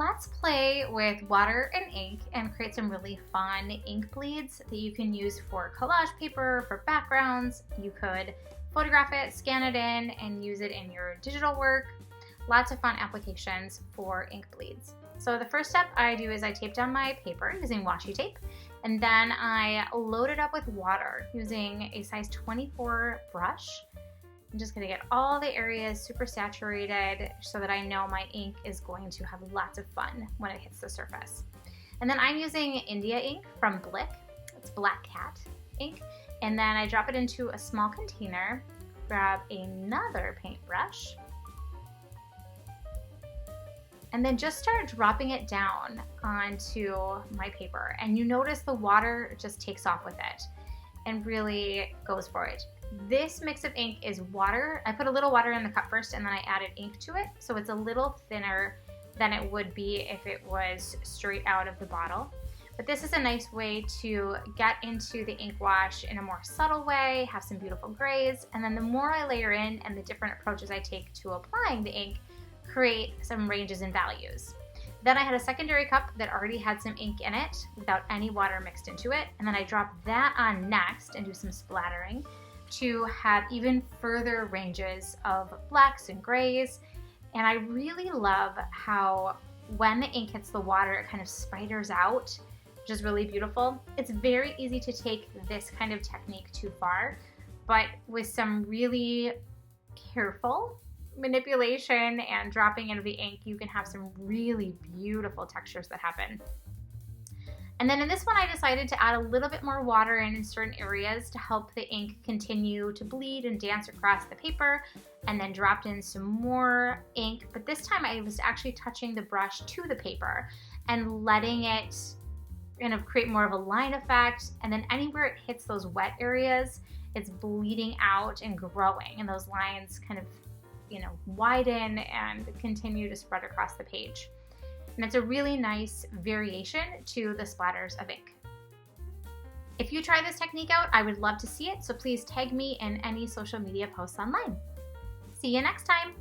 let's play with water and ink and create some really fun ink bleeds that you can use for collage paper, for backgrounds. You could photograph it, scan it in, and use it in your digital work. Lots of fun applications for ink bleeds. So the first step I do is I tape down my paper using washi tape, and then I load it up with water using a size 24 brush. I'm just gonna get all the areas super saturated so that I know my ink is going to have lots of fun when it hits the surface. And then I'm using India ink from Blick. It's Black Cat ink. And then I drop it into a small container, grab another paintbrush, and then just start dropping it down onto my paper. And you notice the water just takes off with it and really goes for it. This mix of ink is water. I put a little water in the cup first and then I added ink to it. So it's a little thinner than it would be if it was straight out of the bottle. But this is a nice way to get into the ink wash in a more subtle way, have some beautiful grays. And then the more I layer in and the different approaches I take to applying the ink, create some ranges and values. Then I had a secondary cup that already had some ink in it without any water mixed into it. And then I dropped that on next and do some splattering to have even further ranges of blacks and grays. And I really love how when the ink hits the water, it kind of spiders out, which is really beautiful. It's very easy to take this kind of technique too far, but with some really careful manipulation and dropping into the ink, you can have some really beautiful textures that happen. And then in this one, I decided to add a little bit more water in certain areas to help the ink continue to bleed and dance across the paper, and then dropped in some more ink. But this time I was actually touching the brush to the paper and letting it kind of create more of a line effect. And then anywhere it hits those wet areas, it's bleeding out and growing, and those lines kind of, widen and continue to spread across the page. And it's a really nice variation to the splatters of ink. If you try this technique out, I would love to see it, so please tag me in any social media posts online. See you next time.